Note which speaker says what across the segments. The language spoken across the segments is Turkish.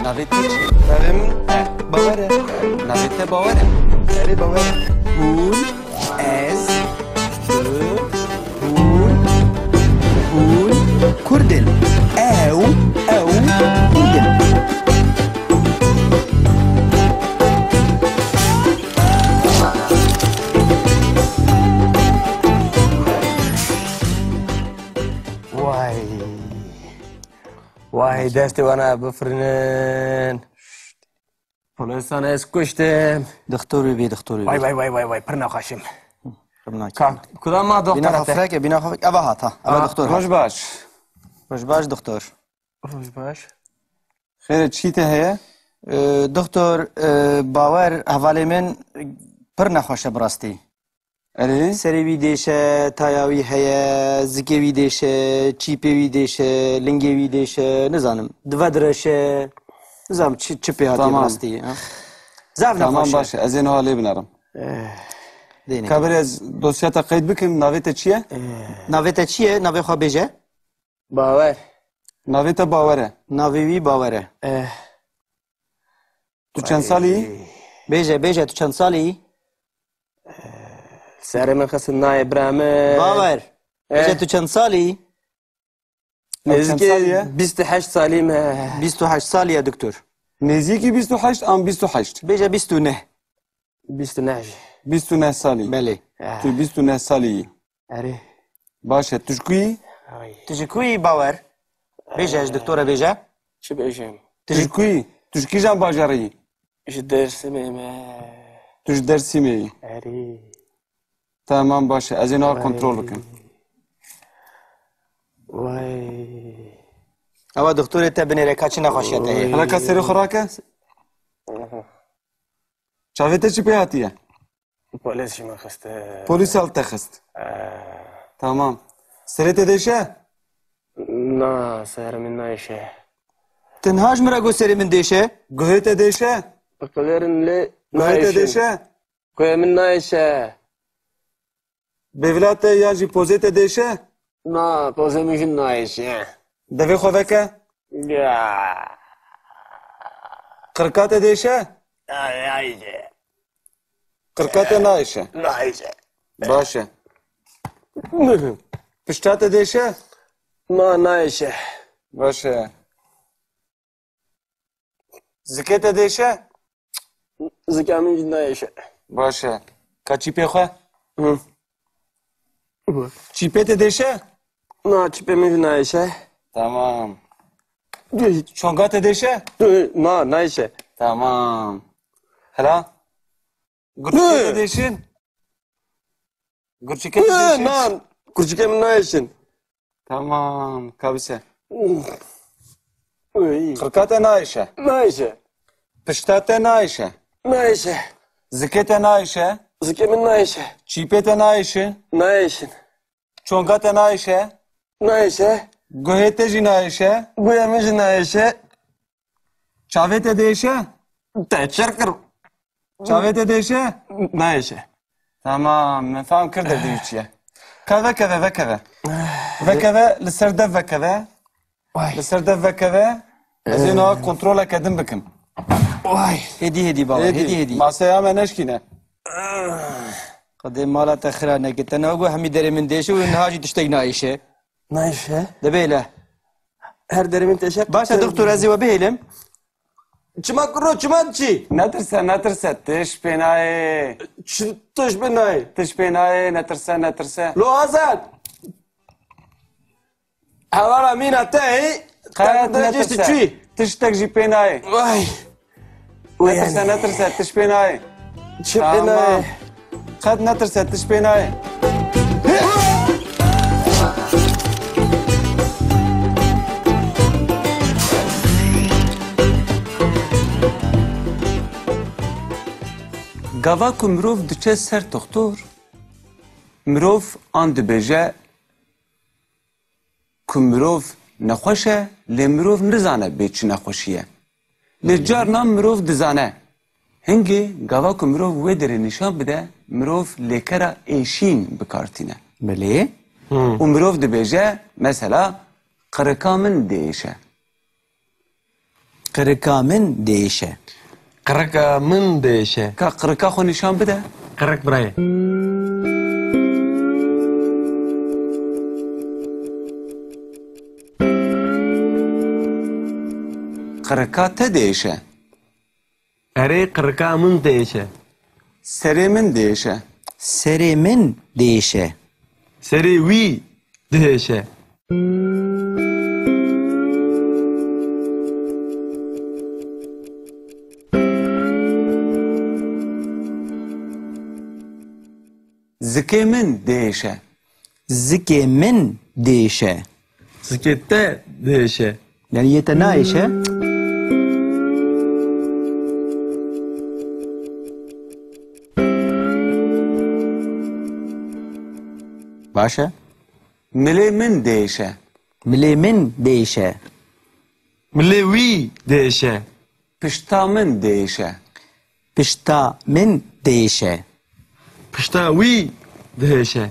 Speaker 1: ناویت چی؟
Speaker 2: ناویم باوره.
Speaker 1: ناویت باوره.
Speaker 2: بله باوره.
Speaker 1: هون از هون
Speaker 2: کردن.
Speaker 1: او
Speaker 2: کردن.
Speaker 3: وای دستی وانا بفرنن پلیسان از کشتم.
Speaker 1: دکتر بی دکتر
Speaker 3: وای وای وای وای وای پر نخواشم.
Speaker 1: کام
Speaker 3: کدام ما
Speaker 1: بینا
Speaker 3: دکترته؟
Speaker 1: خفرک بینا خفرک اوه هاتا اوه دکتر
Speaker 4: روش باش.
Speaker 1: روش باش دکتر.
Speaker 3: روش باش.
Speaker 4: خیره چی ته هیه؟
Speaker 1: دکتر باور حوالی من پر نخواشه براستی.
Speaker 4: اره؟
Speaker 1: سری ویدیشه، تایاوی هیا، زکی ویدیشه، چیپی ویدیشه، لنگی ویدیشه، نزانم دو درشه، نزانم چی پیاتی براستی. زاف
Speaker 4: تمام
Speaker 1: نخواشه.
Speaker 4: باشه از این حالی بنارم.
Speaker 1: دینه.
Speaker 4: کبری از دوسیات قید بکن. ناویت چیه؟
Speaker 1: ناویت چیه؟ ناوی خواه بیجه؟
Speaker 3: باور.
Speaker 4: ناویت باوره.
Speaker 1: ناویوی باوره.
Speaker 4: تو چند سالی؟
Speaker 1: بیجه تو چند سالی؟
Speaker 3: سر من خواست نای برامه.
Speaker 1: باور. بیجه تو چند سالی؟
Speaker 3: نزدیک 28 سالیم.
Speaker 1: 28 سالیه دکتر.
Speaker 4: نزدیکی 28 ام 28.
Speaker 1: بیجه 29.
Speaker 3: 29.
Speaker 4: 29 سالی.
Speaker 1: بله.
Speaker 4: تو 29 سالی.
Speaker 3: اره.
Speaker 4: باشه تشکویی؟
Speaker 1: تشکوی باور. بیجه اش دکتوره بیجه؟
Speaker 3: چی بشم؟
Speaker 4: تشکویی؟ تشکی جان باجاری؟
Speaker 3: اش درسم ایمه.
Speaker 4: توش درسی می؟
Speaker 3: اره.
Speaker 4: تمام باشه از این حال کنترل بکن.
Speaker 3: وای.
Speaker 1: اوه دکتور تا بنیره کچی نخواشیت هی.
Speaker 4: حالا کسی خوراکه؟ چاویت چی پیاتیه؟
Speaker 3: پلیس شما خسته.
Speaker 4: پلیس حال تخست. تمام. سریت دیشه؟
Speaker 3: نه سر من نایشه.
Speaker 1: تنهاش مرا گو سری من دیشه؟
Speaker 4: گوهیت دیشه؟
Speaker 3: بقدرن لی
Speaker 4: گوهیت
Speaker 3: نایشه.
Speaker 4: دیشه؟
Speaker 3: کوی من نایشه.
Speaker 4: بولات یا جی پوزیت دیشه؟
Speaker 3: نه پوزه میشن نایشه.
Speaker 4: دوی خواه که؟
Speaker 3: یا.
Speaker 4: قرقات دیشه؟
Speaker 3: نایشه.
Speaker 4: قرقات نایشه.
Speaker 3: نایشه.
Speaker 4: باشه. پشتات دیشه؟
Speaker 3: نه نایشه.
Speaker 4: باشه. زکیت دیشه؟
Speaker 3: زکا میشن نایشه.
Speaker 4: باشه. که چیپی خواه؟ چیپیت دیشه؟
Speaker 3: نه چیپه میشن نایشه.
Speaker 4: تمام. چونگات دیشه؟
Speaker 3: نه نایشه.
Speaker 4: تمام. هلا؟ گرچیکت دیشین؟ گرچیکت دیشین؟
Speaker 3: نه kurçike mi nayşin?
Speaker 4: تمام. کابسه.
Speaker 3: Uy.
Speaker 4: قرقات نایشه.
Speaker 3: Nayşe.
Speaker 4: پشتات نایشه.
Speaker 3: Nayşe.
Speaker 4: زکیت نایشه.
Speaker 3: Zike mi nayşe?
Speaker 4: چیپیت نایشه.
Speaker 3: Nayşin.
Speaker 4: چونگات نایشه.
Speaker 3: Nayşe.
Speaker 4: گوهیت جی نایشه.
Speaker 3: Bu yemişin nayşe.
Speaker 4: چاویت دیشه؟
Speaker 3: Teşekkür.
Speaker 4: چاویت دیشه؟
Speaker 3: Nayşe.
Speaker 4: تمام. من فهم کرده دیو چیه. كذا كذا وكذا وكذا لسردة وكذا لسردة وكذا زينو كنترول كدم بكم
Speaker 3: Vay.
Speaker 1: هدی باور هدی
Speaker 4: ما سيامة نشكينا
Speaker 1: قدم مالا تخرا نکت ناگو همی دری من دیشه و نهاجی تشتگ نایشه.
Speaker 3: Nayşe.
Speaker 1: دبیله.
Speaker 3: Her derimin teşekkür.
Speaker 1: باشه دکتر ازی و بهلم.
Speaker 3: Çımak kuru çımak çi.
Speaker 4: نترسى تش بيناي
Speaker 3: Tuş ben nay.
Speaker 4: تش بيناي نترسى
Speaker 3: Lo Hasan. Havara min atay.
Speaker 4: قاعد
Speaker 3: Derece çi.
Speaker 4: تشتك جي بيناي
Speaker 3: Vay.
Speaker 4: نترسى تش بيناي
Speaker 3: Çıp ben nay.
Speaker 4: قد نترسى تش بيناي گاوا کو مروف دچه سر دکتر مروف آن دبیجه کو مروف نخوشه لی مروف نزانه به چی نخوشیه لی جار نام مروف دزانه هنگی گاوا کو مروف وی داره نشان بده مروف لیکره ایشین بکارتینه
Speaker 1: بله.
Speaker 4: و مروف دبیجه مثلا قرکامن دیشه
Speaker 1: Kırıka min değişe.
Speaker 3: قرقة من ديشة
Speaker 4: Ka qırka xo nişan bide.
Speaker 3: قرق براي
Speaker 4: Qırka te değişe.
Speaker 3: أري قرقة من ديشة
Speaker 4: Serê min değişe.
Speaker 1: Serê min değişe.
Speaker 3: سري وي دهشة
Speaker 4: Zikê min değişe.
Speaker 1: Zikê min değişe.
Speaker 3: سكتة دهشة
Speaker 1: Yani yete naişe. Başa.
Speaker 4: Milê min değişe.
Speaker 1: Milê min değişe.
Speaker 3: ملي وي دهشة
Speaker 4: Pişta min değişe.
Speaker 1: Pişta min değişe.
Speaker 3: بشتا وي دهشة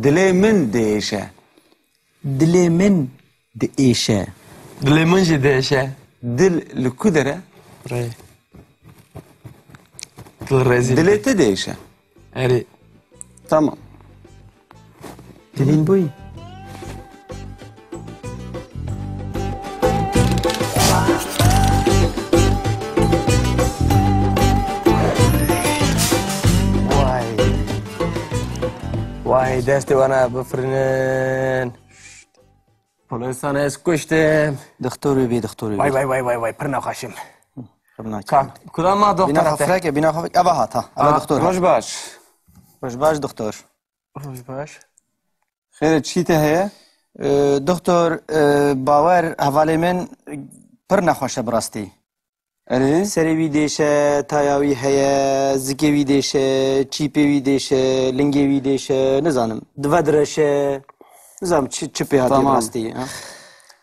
Speaker 4: Dilê min değişe.
Speaker 1: Dilê min değişe.
Speaker 3: دلي منجي دهشة
Speaker 4: Dil li ku dere?
Speaker 3: براي دل رزيل
Speaker 4: Dilê te değişe.
Speaker 3: أري
Speaker 4: Tamam.
Speaker 1: Dilin boyu.
Speaker 3: واي دستي وانا بفرنن بوليس انا اسكشتم
Speaker 1: Doktoru bi doktoru bi.
Speaker 3: واي برنا خاشم
Speaker 1: Bina
Speaker 3: كذا ما
Speaker 1: bina
Speaker 3: دكتور
Speaker 1: xafrek bina xafrek ava hat ha. Ava doktor.
Speaker 4: Roj baş.
Speaker 1: Baş doktor.
Speaker 3: روش باش
Speaker 4: Xêr çî te heye?
Speaker 1: Doktor bawer hevalê min pir nexweş e bi rastî.
Speaker 4: Erê?
Speaker 1: Serê wî dêşe, taya wî heye, zikê wî dêşe, çîpê wî dêşe, lingê wî dêşe, nizanim. Dive direşe. Nizanim çi pê hatiye bi
Speaker 4: Tamam.
Speaker 1: rastî.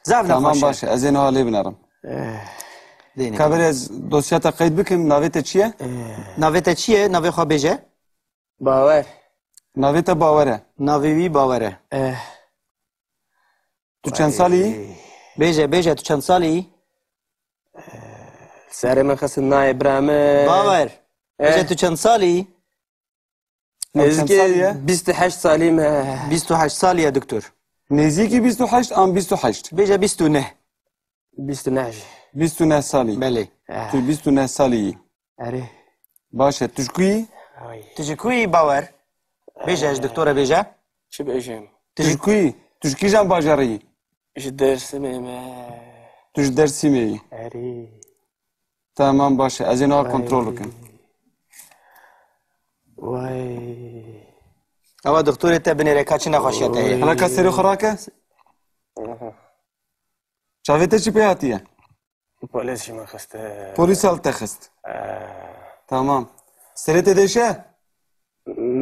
Speaker 1: Zav
Speaker 4: Tamam
Speaker 1: nexweş
Speaker 4: baş. Ez ê halê binerim.
Speaker 1: e.
Speaker 4: Kabir ez dosya te qeyd bikim. Navê te çi ye?
Speaker 1: Navê te çi ye? Navê xwe bêje?
Speaker 3: باور
Speaker 4: Navê te bawer e.
Speaker 1: Navê wî bawer e.
Speaker 4: Tu çend salî yî?
Speaker 1: Bêje tu çend salî yî?
Speaker 3: ساري من خس الناي برامن
Speaker 1: Bawer. Bêje tu çend salî yî?
Speaker 3: نزكي
Speaker 4: سالية؟
Speaker 3: 28 سالي ما
Speaker 1: 28 salî ye doktor.
Speaker 4: Nêzîkî 28 an 28.
Speaker 1: Bêje 29.
Speaker 3: 29
Speaker 4: 29 salî.
Speaker 1: Belê.
Speaker 4: Tu 29 salî yî.
Speaker 3: أري
Speaker 4: Baş e. Tu ji ku yî?
Speaker 1: Tu ji ku yî bawer? Bêje ez doktora bêje?
Speaker 3: شو بأجم
Speaker 4: Tu ji ku yî? Tu ji kîjan bajarî yî?
Speaker 3: إيش الدرس ما
Speaker 4: Tu ji Dêrsimê yî.
Speaker 3: أري
Speaker 4: Tamam baş e. Ez ê niha kontrol bikim.
Speaker 3: واي
Speaker 1: Ava doktorê te binêre ka çi nexweşiya te heye?
Speaker 4: Helaka serê xwerak e? Çavê te çi pê hatiye?
Speaker 3: بوليس شي ما خست
Speaker 4: Polîs hal te xist. Tamam. Serê te değişe?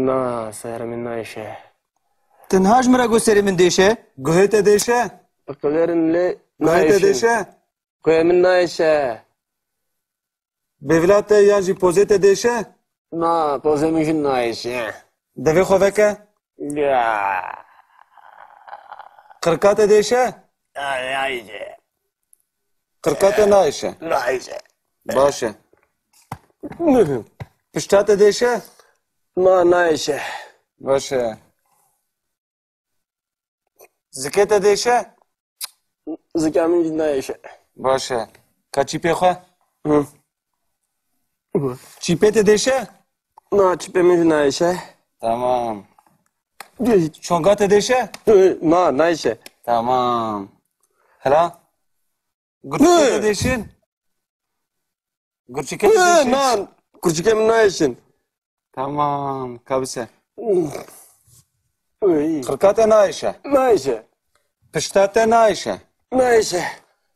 Speaker 3: نا سيارة من نايشة
Speaker 1: Tinha ji min re got serê min dêşe?
Speaker 4: Guhê te değişe?
Speaker 3: بقدرن لي
Speaker 4: Guhê te
Speaker 3: نايشة
Speaker 4: değişe?
Speaker 3: كوي من نايشة
Speaker 4: Bêvila te yan jî pozê te değişe?
Speaker 3: نا بوزي من جن نايشة
Speaker 4: Devê xwe veke?
Speaker 3: يا
Speaker 4: Qirka te değişe?
Speaker 3: نايشة
Speaker 4: Qirka te naişe.
Speaker 3: نايشة
Speaker 4: Baş e. Pişta te değişe?
Speaker 3: ما نايشة
Speaker 4: Baş e. Zikê te değişe?
Speaker 3: زكاة من جن نايشة
Speaker 4: Baş e. Ka çîpê xwe? Çîpê te değişe?
Speaker 3: نا تشبه من جن نايشة
Speaker 4: Tamam. Çonga te değişe?
Speaker 3: ما نايشة
Speaker 4: Tamam. Hela? Gurçike te değişin? Gurçike te değişin?
Speaker 3: نا كرشكة من نايشة
Speaker 4: Tamam. Kabise.
Speaker 3: وي
Speaker 4: Qirka te naişe.
Speaker 3: نايشة
Speaker 4: Pişta te naişe.
Speaker 3: نايشة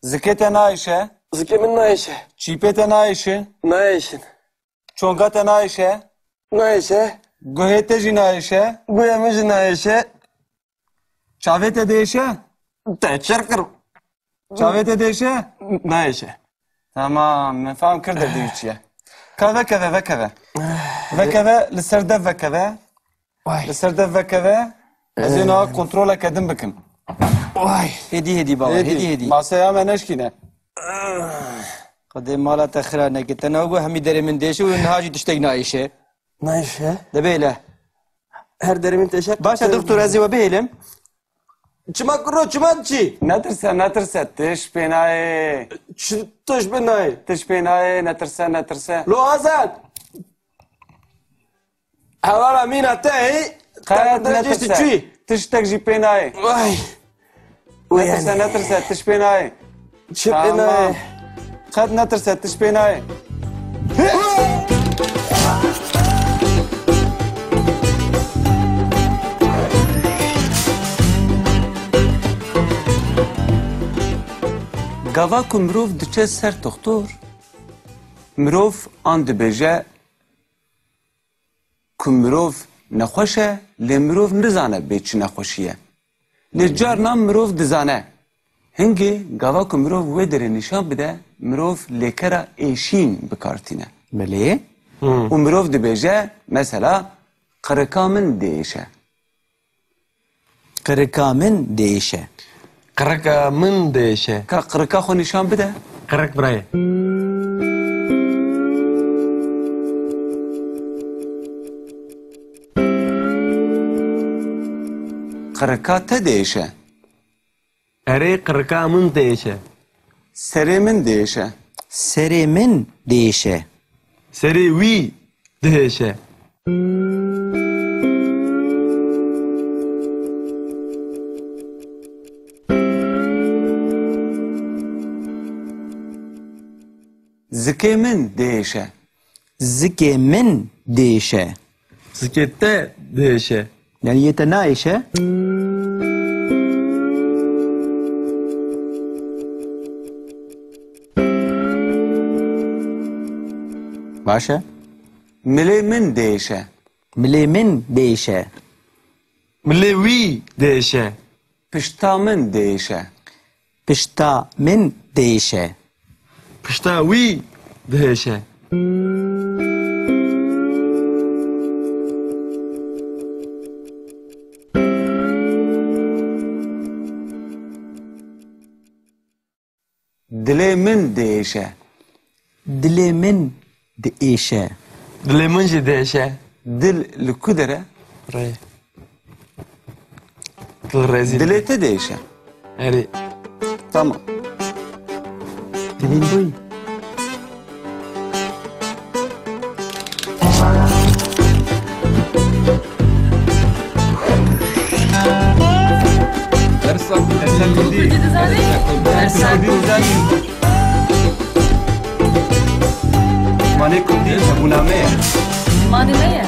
Speaker 4: Zikê te naişe.
Speaker 3: زكاة من نايشة
Speaker 4: Çîpê te naişe.
Speaker 3: نايشة
Speaker 4: Çonga te naişe.
Speaker 3: نايشة
Speaker 4: Guhê te jî naişe.
Speaker 3: قويا من جن نايشة
Speaker 4: Çavê te değişe.
Speaker 3: تشركر
Speaker 4: Çavê te değişe.
Speaker 3: نايشة
Speaker 4: Tamam. Me fehm kir de dîçiye. Keve keve ve keve. Vekeve li ser dev vekeve. Li ser dev vekeve. Ez ê niha kontrola kedim bikim.
Speaker 1: هدي بابا هدي
Speaker 4: Masaya me neşkine.
Speaker 1: قد مالا تخرا نكت انا اقول همي دري من ديش ونهاجي تشتقنا ايشه
Speaker 3: Nayşe.
Speaker 1: دبيله
Speaker 3: Her derimin teşekkür.
Speaker 1: باشا دكتور ازي وبيلم
Speaker 3: Çıma kuru çıma çi.
Speaker 4: Netirse tiş pênayê.
Speaker 3: Çıtış ben nay.
Speaker 4: Tiş pênayê netirse.
Speaker 3: Lo Hasan. Hevara mina tehi.
Speaker 4: Qet
Speaker 3: Netirse.
Speaker 4: netirse. Tiştek jî pênayê.
Speaker 3: Vay.
Speaker 4: Netirse tiş pênayê.
Speaker 3: Çıp ben nay.
Speaker 4: Qet netirse tiş pênayê. Gava ku mirov diçe ser doktor, mirov an dibêje ku mirov nexweş e, lê mirov nizane bê çi nexweşî ye. Lê carnan mirov dizane. Hingê gava ku mirov wê derê nîşan bide, mirov lêkera êşîn bikartîne.
Speaker 1: ملي
Speaker 4: û mirov dibêje, mesela qirika min diêşe.
Speaker 1: قركا من ديشه
Speaker 3: Kıraka mın değişe.
Speaker 4: Ka qirika xwe nîşan bide.
Speaker 3: Kırık buraya.
Speaker 4: Qirika te diêşe.
Speaker 3: Eri kıraka mın değişe.
Speaker 4: Serê min diêşe.
Speaker 1: سري من ديشه
Speaker 3: Seri vi değişe.
Speaker 4: Zikê min diêşe.
Speaker 1: زكي من ديشه
Speaker 3: Sikette değişe.
Speaker 1: يعني يتنايشه باشا
Speaker 4: Milê min diêşe.
Speaker 1: ملي من ديشه
Speaker 3: Milli vi değişe.
Speaker 4: Pişta min diêşe.
Speaker 1: بشتا من ديشه
Speaker 3: Pişta vi değişe.
Speaker 4: Dilê min diêşe.
Speaker 1: دلي من ديشه
Speaker 3: Dileminci değişe.
Speaker 4: Dil li ku dere?
Speaker 3: Buraya. Dil rezil.
Speaker 4: Dilê te diêşe.
Speaker 3: Eri.
Speaker 4: Tamam.
Speaker 1: دلين بوي
Speaker 4: Mane kurdî hebûname ye.
Speaker 5: ماني مية